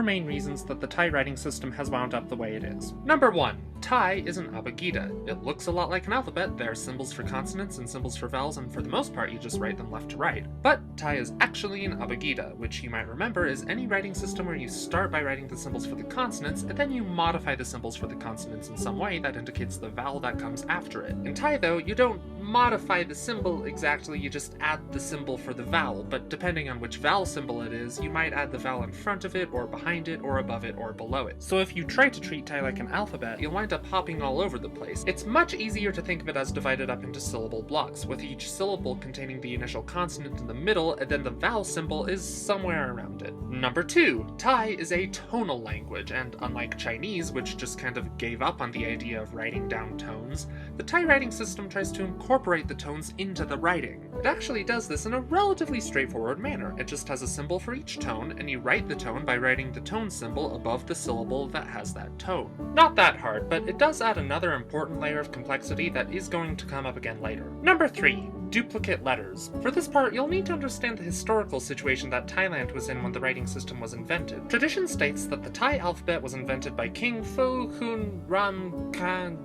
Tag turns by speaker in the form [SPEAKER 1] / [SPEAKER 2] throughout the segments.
[SPEAKER 1] main reasons that the Thai writing system has wound up the way it is. Number 1. Thai is an abagida. It looks a lot like an alphabet. There are symbols for consonants and symbols for vowels, and for the most part you just write them left to right. But Thai is actually an abagida, which you might remember is any writing system where you start by writing the symbols for the consonants, and then you modify the symbols for the consonants in some way that indicates the vowel that comes after it. In Thai though, you don't modify the symbol exactly, you just add the symbol for the vowel, but depending on which vowel symbol it is, you might add the vowel in front of it, or behind it, or above it, or below it. So if you try to treat Thai like an alphabet, you'll wind up hopping all over the place. It's much easier to think of it as divided up into syllable blocks, with each syllable containing the initial consonant in the middle, and then the vowel symbol is somewhere around it. Number 2. Thai is a tonal language, and unlike Chinese, which just kind of gave up on the idea of writing down tones, the Thai writing system tries to incorporate the tones into the writing. It actually does this in a relatively straightforward manner. It just has a symbol for each tone, and you write the tone by writing the tone symbol above the syllable that has that tone. Not that hard, but it does add another important layer of complexity that is going to come up again later. Number 3. Duplicate letters. For this part, you'll need to understand the historical situation that Thailand was in when the writing system was invented. Tradition states that the Thai alphabet was invented by King Pho Hun Ram Khan.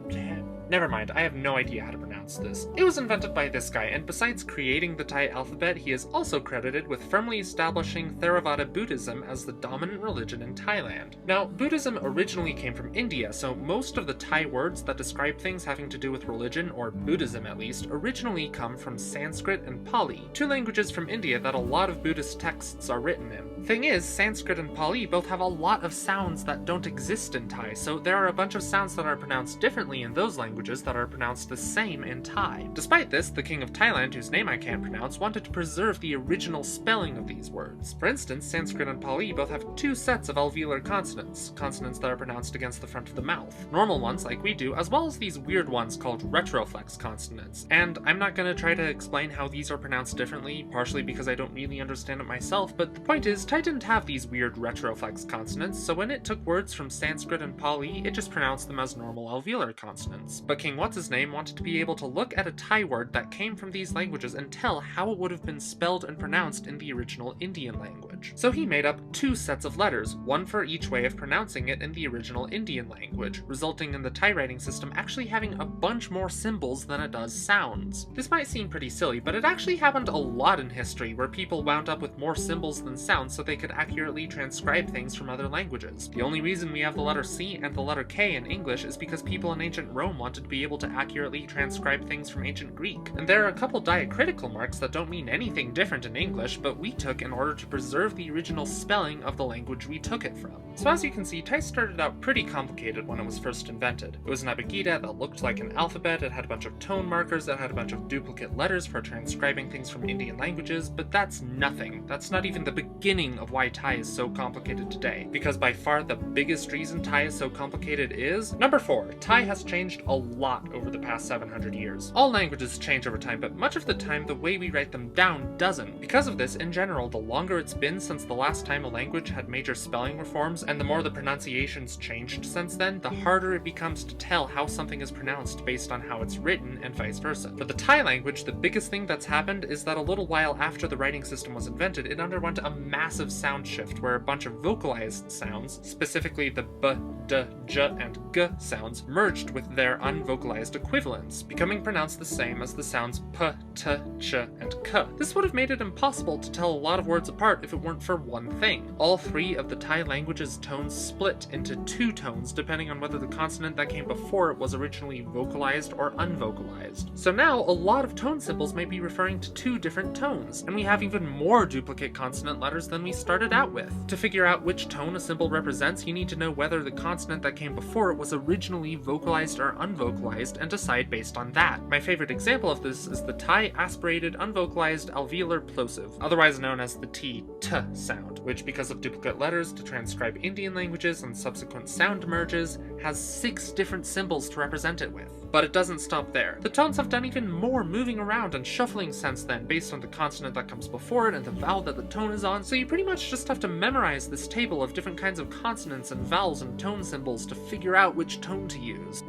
[SPEAKER 1] Never mind, I have no idea how to pronounce this. It was invented by this guy, and besides creating the Thai alphabet, he is also credited with firmly establishing Theravada Buddhism as the dominant religion in Thailand. Now, Buddhism originally came from India, so most of the Thai words that describe things having to do with religion, or Buddhism at least, originally come from Sanskrit and Pali, two languages from India that a lot of Buddhist texts are written in. Thing is, Sanskrit and Pali both have a lot of sounds that don't exist in Thai, so there are a bunch of sounds that are pronounced differently in those languages that are pronounced the same in Thai. Despite this, the king of Thailand, whose name I can't pronounce, wanted to preserve the original spelling of these words. For instance, Sanskrit and Pali both have two sets of alveolar consonants, consonants that are pronounced against the front of the mouth. Normal ones, like we do, as well as these weird ones called retroflex consonants. And I'm not going to try to explain how these are pronounced differently, partially because I don't really understand it myself, but the point is, Thai didn't have these weird retroflex consonants, so when it took words from Sanskrit and Pali, it just pronounced them as normal alveolar consonants. But King What's-His-Name wanted to be able to look at a Thai word that came from these languages and tell how it would have been spelled and pronounced in the original Indian language. So he made up two sets of letters, one for each way of pronouncing it in the original Indian language, resulting in the Thai writing system actually having a bunch more symbols than it does sounds. This might seem pretty silly, but it actually happened a lot in history where people wound up with more symbols than sounds so they could accurately transcribe things from other languages. The only reason we have the letter C and the letter K in English is because people in ancient Rome wanted to be able to accurately transcribe things from ancient Greek. And there are a couple diacritical marks that don't mean anything different in English, but we took in order to preserve the original spelling of the language we took it from. So as you can see, Thai started out pretty complicated when it was first invented. It was an abagida that looked like an alphabet, it had a bunch of tone markers, it had a bunch of duplicate letters for transcribing things from Indian languages, but that's nothing. That's not even the beginning of why Thai is so complicated today, because by far the biggest reason Thai is so complicated is... Number 4. Thai has changed a lot over the past 700 years. All languages change over time, but much of the time the way we write them down doesn't. Because of this, in general, the longer it's been since the last time a language had major spelling reforms, and the more the pronunciations changed since then, the harder it becomes to tell how something is pronounced based on how it's written, and vice versa. For the Thai language, the biggest thing that's happened is that a little while after the writing system was invented, it underwent a massive sound shift where a bunch of vocalized sounds, specifically the b, d, j, and g sounds, merged with their unvocalized equivalents, becoming pronounced the same as the sounds p, t, ch, and k. This would have made it impossible to tell a lot of words apart if it weren't for one thing. All three of the Thai language's tones split into two tones depending on whether the consonant that came before it was originally vocalized or unvocalized. So now, a lot of tone symbols may be referring to two different tones, and we have even more duplicate consonant letters than we started out with. To figure out which tone a symbol represents, you need to know whether the consonant that came before it was originally vocalized or unvocalized, and decide based on that. My favorite example of this is the Thai aspirated unvocalized alveolar plosive, otherwise known as the T sound, which, because of duplicate letters to transcribe Indian languages and subsequent sound merges, has 6 different symbols to represent it with. But it doesn't stop there. The tones have done even more moving around and shuffling since then based on the consonant that comes before it and the vowel that the tone is on, so you pretty much just have to memorize this table of different kinds of consonants and vowels and tone symbols to figure out which tone to use.